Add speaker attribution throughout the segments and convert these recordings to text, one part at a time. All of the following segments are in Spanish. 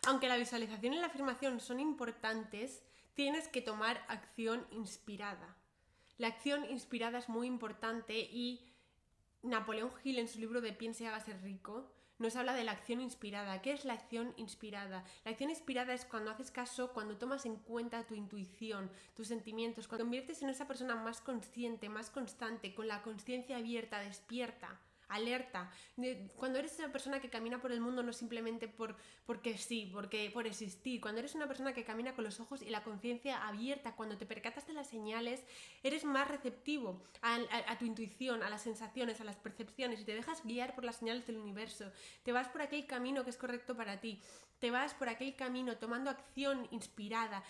Speaker 1: Aunque la visualización y la afirmación son importantes, tienes que tomar acción inspirada. La acción inspirada es muy importante y Napoleón Hill, en su libro de Piense y hágase rico, nos habla de la acción inspirada. ¿Qué es la acción inspirada? La acción inspirada es cuando haces caso, cuando tomas en cuenta tu intuición, tus sentimientos, cuando te conviertes en esa persona más consciente, más constante, con la conciencia abierta, despierta, alerta. Cuando eres una persona que camina por el mundo no simplemente porque sí, por existir. Cuando eres una persona que camina con los ojos y la conciencia abierta, cuando te percatas de las señales, eres más receptivo a tu intuición, a las sensaciones, a las percepciones, y te dejas guiar por las señales del universo. Te vas por aquel camino que es correcto para ti. Te vas por aquel camino tomando acción inspirada,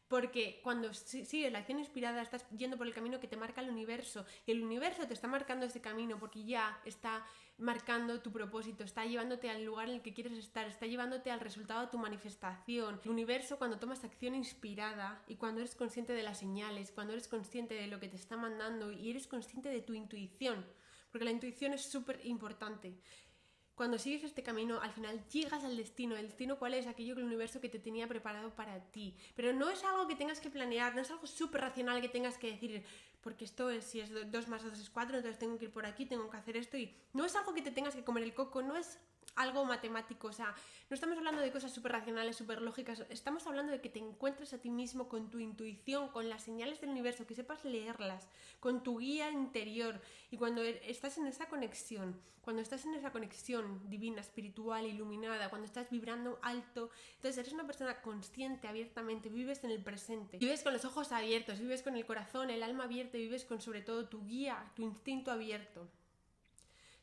Speaker 1: porque cuando sigues la acción inspirada estás yendo por el camino que te marca el universo, y el universo te está marcando ese camino porque ya está marcando tu propósito, está llevándote al lugar en el que quieres estar, está llevándote al resultado de tu manifestación. El universo, cuando tomas acción inspirada y cuando eres consciente de las señales, cuando eres consciente de lo que te está mandando y eres consciente de tu intuición, porque la intuición es súper importante. Cuando sigues este camino, al final llegas al destino. ¿El destino cuál es? Aquello que el universo que te tenía preparado para ti. Pero no es algo que tengas que planear, no es algo súper racional que tengas que decir, porque esto es, si es 2 más 2 es 4, entonces tengo que ir por aquí, tengo que hacer esto. Y no es algo que te tengas que comer el coco, no es algo matemático, o sea, no estamos hablando de cosas súper racionales, súper lógicas, estamos hablando de que te encuentres a ti mismo con tu intuición, con las señales del universo, que sepas leerlas, con tu guía interior. Y cuando estás en esa conexión, divina, espiritual, iluminada, cuando estás vibrando alto, entonces eres una persona consciente, abiertamente, vives en el presente, vives con los ojos abiertos, vives con el corazón, el alma abierta, vives con sobre todo tu guía, tu instinto abierto.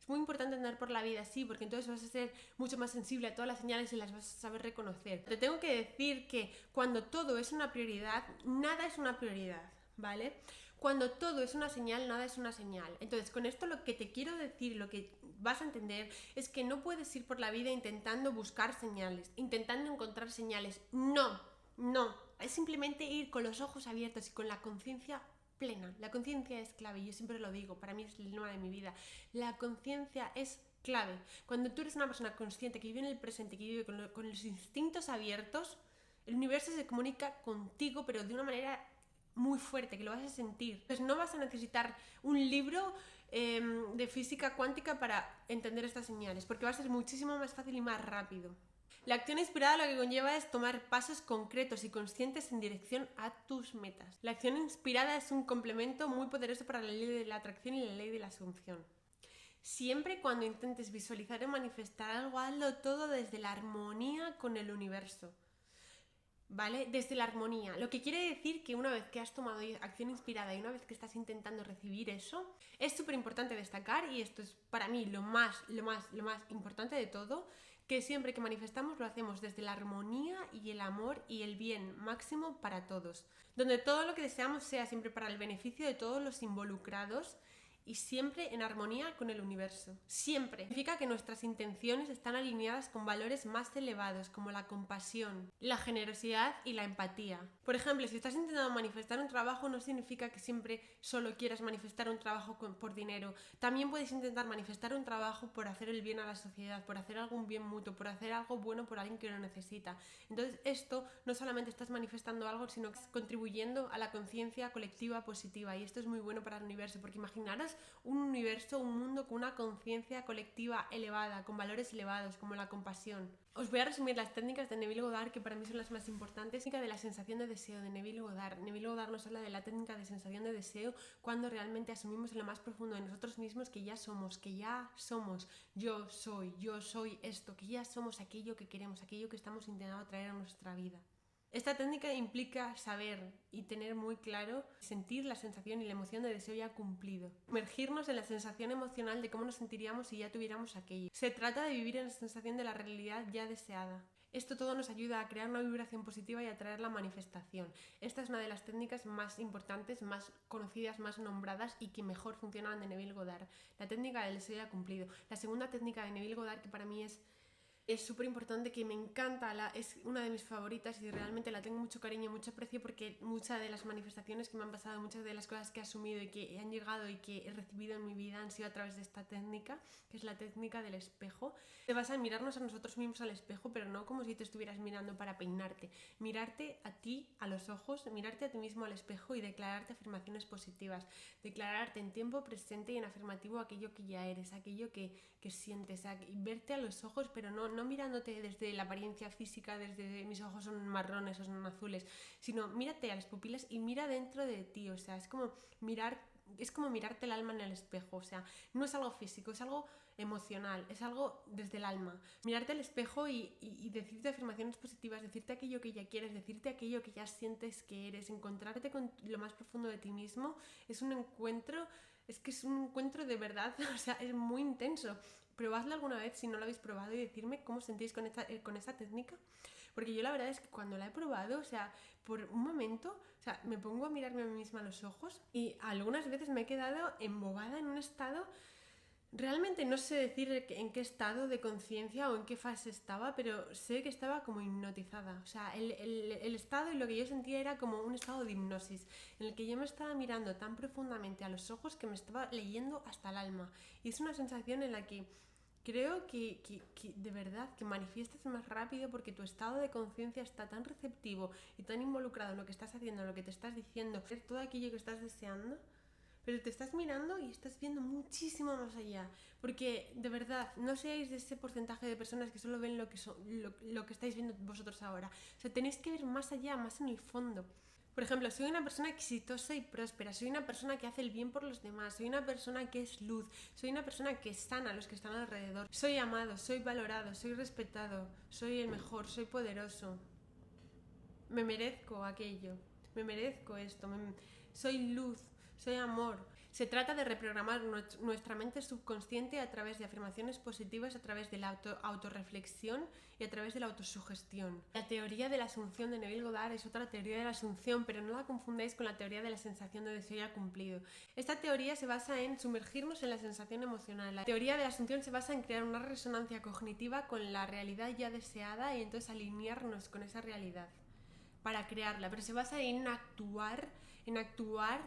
Speaker 1: Es muy importante andar por la vida así, porque entonces vas a ser mucho más sensible a todas las señales y las vas a saber reconocer. Te tengo que decir que cuando todo es una prioridad, nada es una prioridad, ¿vale? Cuando todo es una señal, nada es una señal. Entonces, con esto lo que te quiero decir, lo que vas a entender, es que no puedes ir por la vida intentando buscar señales, intentando encontrar señales. No. Es simplemente ir con los ojos abiertos y con la conciencia plena. La conciencia es clave, yo siempre lo digo, para mí es el lema de mi vida. La conciencia es clave. Cuando tú eres una persona consciente que vive en el presente, que vive con los instintos abiertos, el universo se comunica contigo, pero de una manera muy fuerte, que lo vas a sentir. Entonces no vas a necesitar un libro de física cuántica para entender estas señales, porque va a ser muchísimo más fácil y más rápido. La acción inspirada lo que conlleva es tomar pasos concretos y conscientes en dirección a tus metas. La acción inspirada es un complemento muy poderoso para la ley de la atracción y la ley de la asunción. Siempre cuando intentes visualizar o manifestar algo, hazlo todo desde la armonía con el universo. ¿Vale? Desde la armonía. Lo que quiere decir que una vez que has tomado acción inspirada y una vez que estás intentando recibir eso, es súper importante destacar, y esto es para mí lo más importante de todo, que siempre que manifestamos lo hacemos desde la armonía y el amor y el bien máximo para todos. Donde todo lo que deseamos sea siempre para el beneficio de todos los involucrados y siempre en armonía con el universo. Siempre. Significa que nuestras intenciones están alineadas con valores más elevados como la compasión, la generosidad y la empatía. Por ejemplo, si estás intentando manifestar un trabajo, no significa que siempre solo quieras manifestar un trabajo por dinero. También puedes intentar manifestar un trabajo por hacer el bien a la sociedad, por hacer algún bien mutuo, por hacer algo bueno por alguien que lo necesita. Entonces esto no solamente estás manifestando algo, sino que estás contribuyendo a la conciencia colectiva positiva, y esto es muy bueno para el universo, porque imaginaros un universo, un mundo con una conciencia colectiva elevada, con valores elevados como la compasión. Os voy a resumir las técnicas de Neville Goddard, que para mí son las más importantes. Técnica de la sensación de deseo de Neville Goddard. Neville Goddard nos habla de la técnica de sensación de deseo cuando realmente asumimos en lo más profundo de nosotros mismos que ya somos, yo soy esto, que ya somos aquello que queremos, aquello que estamos intentando traer a nuestra vida. Esta técnica implica saber y tener muy claro, sentir la sensación y la emoción de deseo ya cumplido. Sumergirnos en la sensación emocional de cómo nos sentiríamos si ya tuviéramos aquello. Se trata de vivir en la sensación de la realidad ya deseada. Esto todo nos ayuda a crear una vibración positiva y a atraer la manifestación. Esta es una de las técnicas más importantes, más conocidas, más nombradas y que mejor funcionan de Neville Goddard. La técnica del deseo ya cumplido. La segunda técnica de Neville Goddard, que para mí es Es súper importante, que me encanta, es una de mis favoritas y realmente la tengo mucho cariño, mucho aprecio, porque muchas de las manifestaciones que me han pasado, muchas de las cosas que he asumido y que han llegado y que he recibido en mi vida han sido a través de esta técnica, que es la técnica del espejo. Te vas a mirarnos a nosotros mismos al espejo, pero no como si te estuvieras mirando para peinarte. Mirarte a ti, a los ojos, mirarte a ti mismo al espejo y declararte afirmaciones positivas. Declararte en tiempo presente y en afirmativo aquello que ya eres, aquello que sientes, y verte a los ojos, pero no mirándote desde la apariencia física, desde mis ojos son marrones o son azules, sino mírate a las pupilas y mira dentro de ti, o sea, es como mirarte el alma en el espejo, o sea, no es algo físico, es algo emocional, es algo desde el alma. Mirarte al espejo y decirte afirmaciones positivas, decirte aquello que ya quieres, decirte aquello que ya sientes que eres, encontrarte con lo más profundo de ti mismo, es un encuentro de verdad, o sea, es muy intenso. Probadlo alguna vez si no lo habéis probado y decirme cómo sentís con esta técnica, porque yo la verdad es que cuando la he probado, o sea, por un momento, o sea, me pongo a mirarme a mí misma a los ojos y algunas veces me he quedado embobada en un estado. Realmente no sé decir en qué estado de conciencia o en qué fase estaba, pero sé que estaba como hipnotizada. O sea, el estado y lo que yo sentía era como un estado de hipnosis, en el que yo me estaba mirando tan profundamente a los ojos que me estaba leyendo hasta el alma. Y es una sensación en la que creo que de verdad que manifiestas más rápido, porque tu estado de conciencia está tan receptivo y tan involucrado en lo que estás haciendo, en lo que te estás diciendo, todo aquello que estás deseando, pero te estás mirando y estás viendo muchísimo más allá, porque de verdad no seáis de ese porcentaje de personas que solo ven lo que estáis viendo vosotros ahora. O sea, tenéis que ver más allá, más en el fondo. Por ejemplo, soy una persona exitosa y próspera, soy una persona que hace el bien por los demás, soy una persona que es luz, soy una persona que sana a los que están alrededor, soy amado, soy valorado, soy respetado, soy el mejor, soy poderoso, me merezco aquello, me merezco esto, soy luz, soy amor. Se trata de reprogramar nuestra mente subconsciente a través de afirmaciones positivas, a través de la autorreflexión y a través de la autosugestión. La teoría de la asunción de Neville Goddard es otra teoría de la asunción, pero no la confundáis con la teoría de la sensación de deseo ya cumplido. Esta teoría se basa en sumergirnos en la sensación emocional. La teoría de la asunción se basa en crear una resonancia cognitiva con la realidad ya deseada y entonces alinearnos con esa realidad para crearla, pero se basa en actuar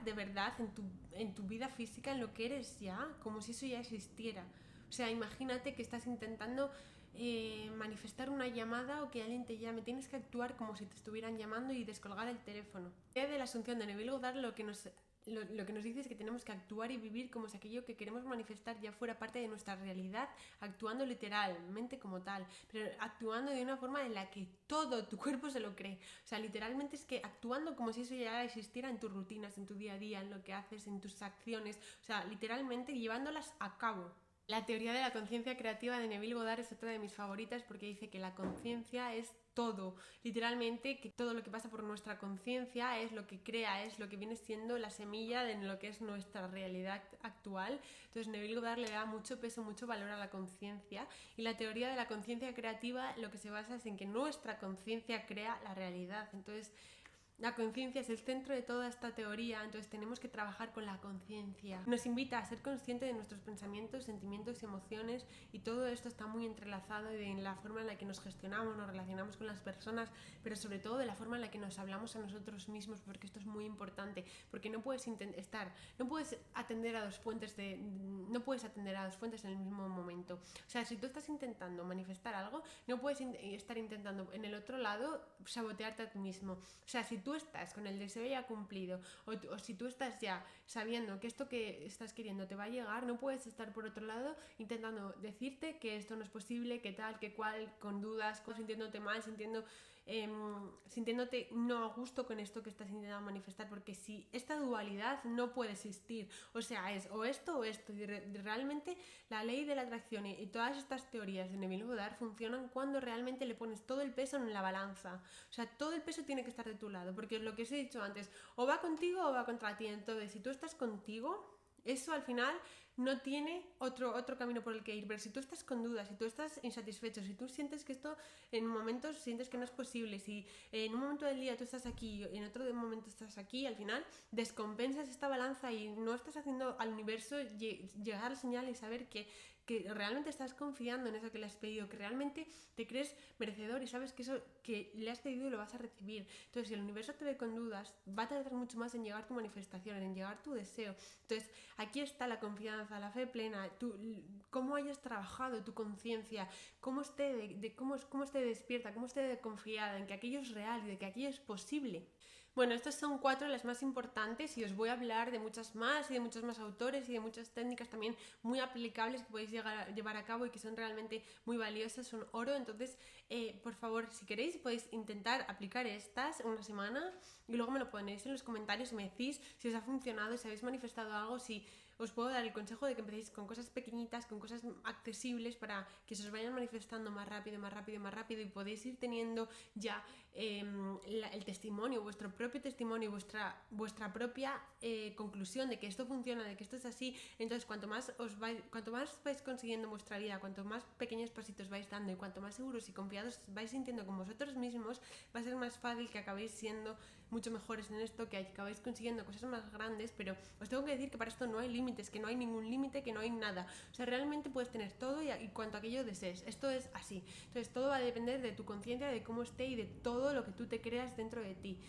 Speaker 1: de verdad en tu vida física, en lo que eres ya, como si eso ya existiera. O sea, imagínate que estás intentando manifestar una llamada o que alguien te llame. Tienes que actuar como si te estuvieran llamando y descolgar el teléfono. La idea de la asunción de Neville Goddard lo que nos dice es que tenemos que actuar y vivir como si aquello que queremos manifestar ya fuera parte de nuestra realidad, actuando literalmente como tal, pero actuando de una forma en la que todo tu cuerpo se lo cree. O sea, literalmente es que actuando como si eso ya existiera en tus rutinas, en tu día a día, en lo que haces, en tus acciones, o sea, literalmente llevándolas a cabo. La teoría de la conciencia creativa de Neville Goddard es otra de mis favoritas, porque dice que la conciencia es todo, literalmente, que todo lo que pasa por nuestra conciencia es lo que crea, es lo que viene siendo la semilla de lo que es nuestra realidad actual. Entonces Neville Goddard le da mucho peso, mucho valor a la conciencia, y la teoría de la conciencia creativa lo que se basa es en que nuestra conciencia crea la realidad. Entonces la conciencia es el centro de toda esta teoría, entonces tenemos que trabajar con la conciencia. Nos invita a ser conscientes de nuestros pensamientos, sentimientos y emociones, y todo esto está muy entrelazado en la forma en la que nos gestionamos, nos relacionamos con las personas, pero sobre todo de la forma en la que nos hablamos a nosotros mismos, porque esto es muy importante, porque no puedes atender a dos fuentes en el mismo momento. O sea, si tú estás intentando manifestar algo, no puedes estar intentando en el otro lado sabotearte a ti mismo. O sea, si tú estás con el deseo ya cumplido, o si tú estás ya sabiendo que esto que estás queriendo te va a llegar, no puedes estar por otro lado intentando decirte que esto no es posible, que tal, que cual, con dudas, sintiéndote mal, sintiéndote no a gusto con esto que estás intentando manifestar, porque si esta dualidad no puede existir, o sea, es o esto, y realmente la ley de la atracción y todas estas teorías de Neville Goddard funcionan cuando realmente le pones todo el peso en la balanza. O sea, todo el peso tiene que estar de tu lado, porque es lo que os he dicho antes, o va contigo o va contra ti. Entonces, si tú estás contigo, eso al final no tiene otro camino por el que ir. Pero si tú estás con dudas, si tú estás insatisfecho, si tú sientes que esto en momentos sientes que no es posible, si en un momento del día tú estás aquí y en otro momento estás aquí, al final descompensas esta balanza y no estás haciendo al universo llegar la señal y saber que que realmente estás confiando en eso que le has pedido, que realmente te crees merecedor y sabes que eso que le has pedido lo vas a recibir. Entonces, si el universo te ve con dudas, va a tardar mucho más en llegar tu manifestación, en llegar tu deseo. Entonces, aquí está la confianza, la fe plena, cómo hayas trabajado tu conciencia, cómo cómo esté despierta, cómo esté confiada en que aquello es real y de que aquello es posible. Bueno, estas son 4 las más importantes y os voy a hablar de muchas más y de muchos más autores y de muchas técnicas también muy aplicables que podéis llevar a cabo y que son realmente muy valiosas, son oro. Entonces, por favor, si queréis podéis intentar aplicar estas una semana y luego me lo ponéis en los comentarios y me decís si os ha funcionado, si habéis manifestado algo, si os puedo dar el consejo de que empecéis con cosas pequeñitas, con cosas accesibles para que se os vayan manifestando más rápido, más rápido, más rápido y podéis ir teniendo ya el testimonio, vuestro propio testimonio, vuestra propia conclusión de que esto funciona, de que esto es así. Entonces, cuanto más vais consiguiendo en vuestra vida, cuanto más pequeños pasitos vais dando y cuanto más seguros y confiados vais sintiendo con vosotros mismos, va a ser más fácil que acabéis siendo mucho mejores en esto, que acabáis consiguiendo cosas más grandes. Pero os tengo que decir que para esto no hay límites, que no hay ningún límite, que no hay nada. O sea, realmente puedes tener todo y cuanto aquello desees. Esto es así. Entonces, todo va a depender de tu conciencia, de cómo esté y de todo lo que tú te creas dentro de ti.